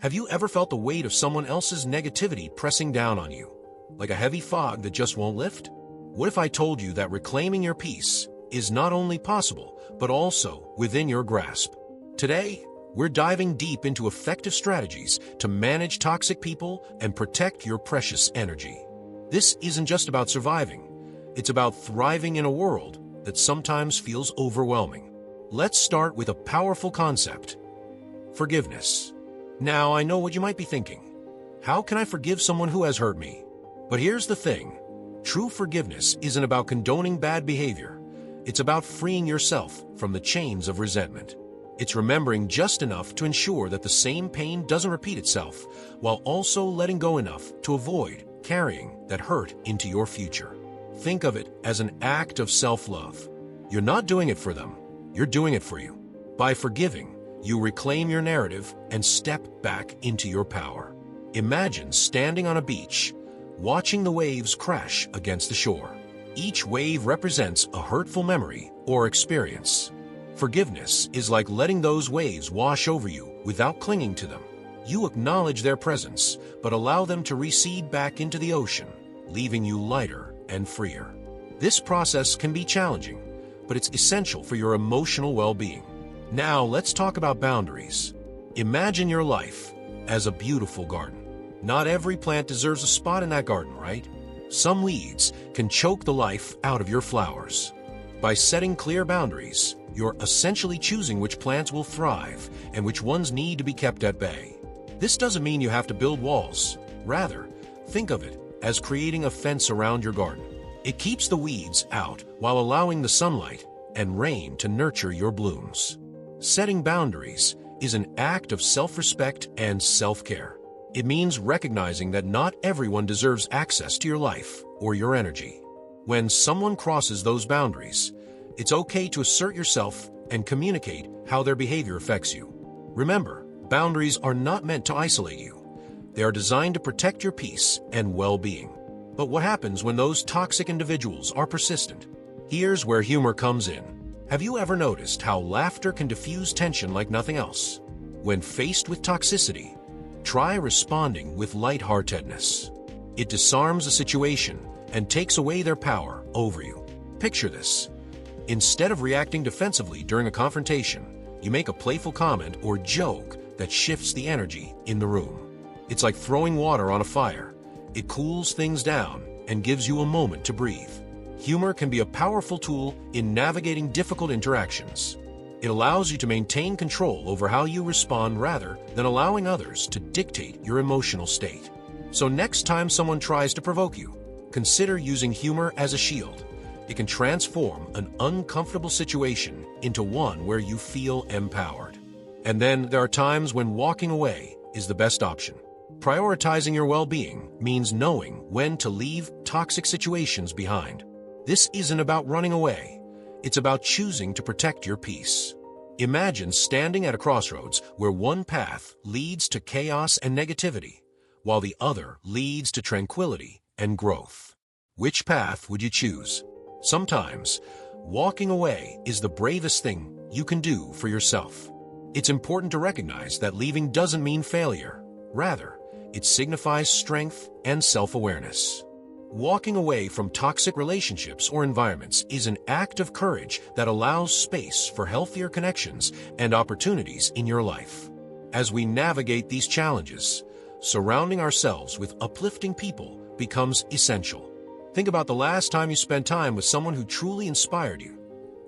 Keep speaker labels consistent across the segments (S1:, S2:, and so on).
S1: Have you ever felt the weight of someone else's negativity pressing down on you, like a heavy fog that just won't lift? What if I told you that reclaiming your peace is not only possible, but also within your grasp? Today, we're diving deep into effective strategies to manage toxic people and protect your precious energy. This isn't just about surviving. It's about thriving in a world that sometimes feels overwhelming. Let's start with a powerful concept: forgiveness. Now, I know what you might be thinking. How can I forgive someone who has hurt me? But here's the thing. True forgiveness isn't about condoning bad behavior. It's about freeing yourself from the chains of resentment. It's remembering just enough to ensure that the same pain doesn't repeat itself, while also letting go enough to avoid carrying that hurt into your future. Think of it as an act of self-love. You're not doing it for them. You're doing it for you. By forgiving, you reclaim your narrative and step back into your power. Imagine standing on a beach, watching the waves crash against the shore. Each wave represents a hurtful memory or experience. Forgiveness is like letting those waves wash over you without clinging to them. You acknowledge their presence, but allow them to recede back into the ocean, leaving you lighter and freer. This process can be challenging, but it's essential for your emotional well-being. Now, let's talk about boundaries. Imagine your life as a beautiful garden. Not every plant deserves a spot in that garden, right? Some weeds can choke the life out of your flowers. By setting clear boundaries, you're essentially choosing which plants will thrive and which ones need to be kept at bay. This doesn't mean you have to build walls. Rather, think of it as creating a fence around your garden. It keeps the weeds out while allowing the sunlight and rain to nurture your blooms. Setting boundaries is an act of self-respect and self-care. It means recognizing that not everyone deserves access to your life or your energy. When someone crosses those boundaries, it's okay to assert yourself and communicate how their behavior affects you. Remember, boundaries are not meant to isolate you. They are designed to protect your peace and well-being. But what happens when those toxic individuals are persistent? Here's where humor comes in. Have you ever noticed how laughter can diffuse tension like nothing else? When faced with toxicity, try responding with lightheartedness. It disarms a situation and takes away their power over you. Picture this. Instead of reacting defensively during a confrontation, you make a playful comment or joke that shifts the energy in the room. It's like throwing water on a fire. It cools things down and gives you a moment to breathe. Humor can be a powerful tool in navigating difficult interactions. It allows you to maintain control over how you respond rather than allowing others to dictate your emotional state. So next time someone tries to provoke you, consider using humor as a shield. It can transform an uncomfortable situation into one where you feel empowered. And then there are times when walking away is the best option. Prioritizing your well-being means knowing when to leave toxic situations behind. This isn't about running away. It's about choosing to protect your peace. Imagine standing at a crossroads where one path leads to chaos and negativity, while the other leads to tranquility and growth. Which path would you choose? Sometimes, walking away is the bravest thing you can do for yourself. It's important to recognize that leaving doesn't mean failure. Rather, it signifies strength and self-awareness. Walking away from toxic relationships or environments is an act of courage that allows space for healthier connections and opportunities in your life. As we navigate these challenges, surrounding ourselves with uplifting people becomes essential. Think about the last time you spent time with someone who truly inspired you.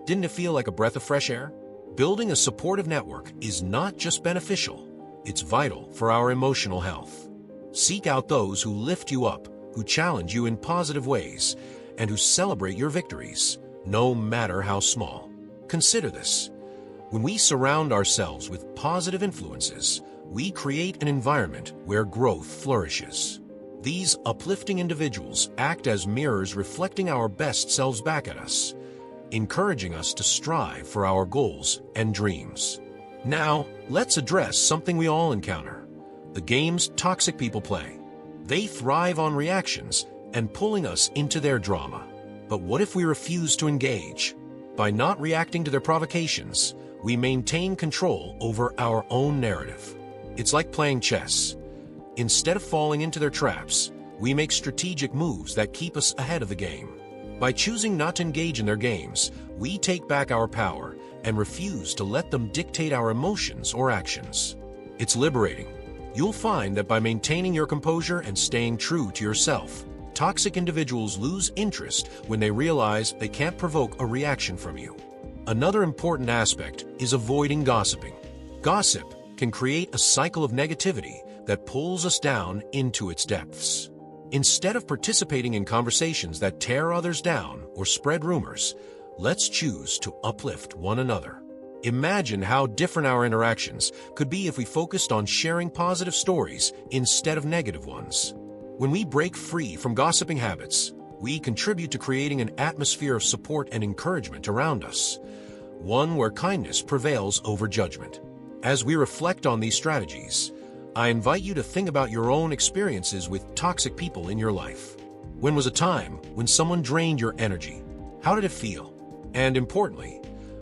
S1: Didn't it feel like a breath of fresh air? Building a supportive network is not just beneficial, it's vital for our emotional health. Seek out those who lift you up, who challenge you in positive ways, and who celebrate your victories, no matter how small. Consider this. When we surround ourselves with positive influences, we create an environment where growth flourishes. These uplifting individuals act as mirrors reflecting our best selves back at us, encouraging us to strive for our goals and dreams. Now, let's address something we all encounter: the games toxic people play. They thrive on reactions and pulling us into their drama. But what if we refuse to engage? By not reacting to their provocations, we maintain control over our own narrative. It's like playing chess. Instead of falling into their traps, we make strategic moves that keep us ahead of the game. By choosing not to engage in their games, we take back our power and refuse to let them dictate our emotions or actions. It's liberating. You'll find that by maintaining your composure and staying true to yourself, toxic individuals lose interest when they realize they can't provoke a reaction from you. Another important aspect is avoiding gossiping. Gossip can create a cycle of negativity that pulls us down into its depths. Instead of participating in conversations that tear others down or spread rumors, let's choose to uplift one another. Imagine how different our interactions could be if we focused on sharing positive stories instead of negative ones. When we break free from gossiping habits, we contribute to creating an atmosphere of support and encouragement around us, one where kindness prevails over judgment. As we reflect on these strategies, I invite you to think about your own experiences with toxic people in your life. When was a time when someone drained your energy? How did it feel? And importantly,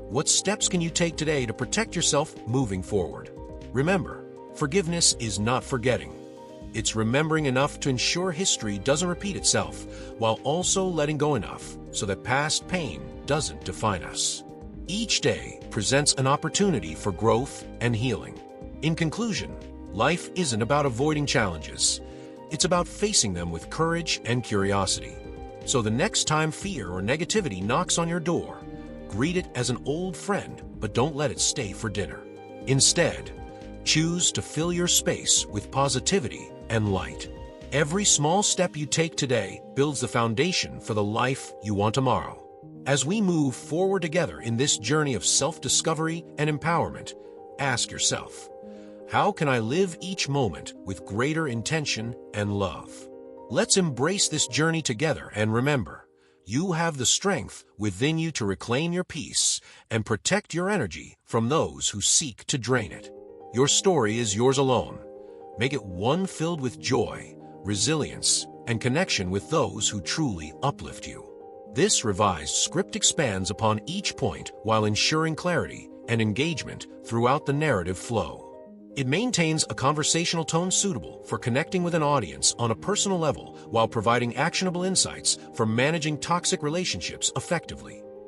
S1: what steps can you take today to protect yourself moving forward? Remember, forgiveness is not forgetting. It's remembering enough to ensure history doesn't repeat itself, while also letting go enough so that past pain doesn't define us. Each day presents an opportunity for growth and healing. In conclusion, life isn't about avoiding challenges. It's about facing them with courage and curiosity. So the next time fear or negativity knocks on your door, greet it as an old friend, but don't let it stay for dinner. Instead, choose to fill your space with positivity and light. Every small step you take today builds the foundation for the life you want tomorrow. As we move forward together in this journey of self-discovery and empowerment, ask yourself, how can I live each moment with greater intention and love? Let's embrace this journey together and remember, you have the strength within you to reclaim your peace and protect your energy from those who seek to drain it. Your story is yours alone. Make it one filled with joy, resilience, and connection with those who truly uplift you. This revised script expands upon each point while ensuring clarity and engagement throughout the narrative flow. It maintains a conversational tone suitable for connecting with an audience on a personal level while providing actionable insights for managing toxic relationships effectively.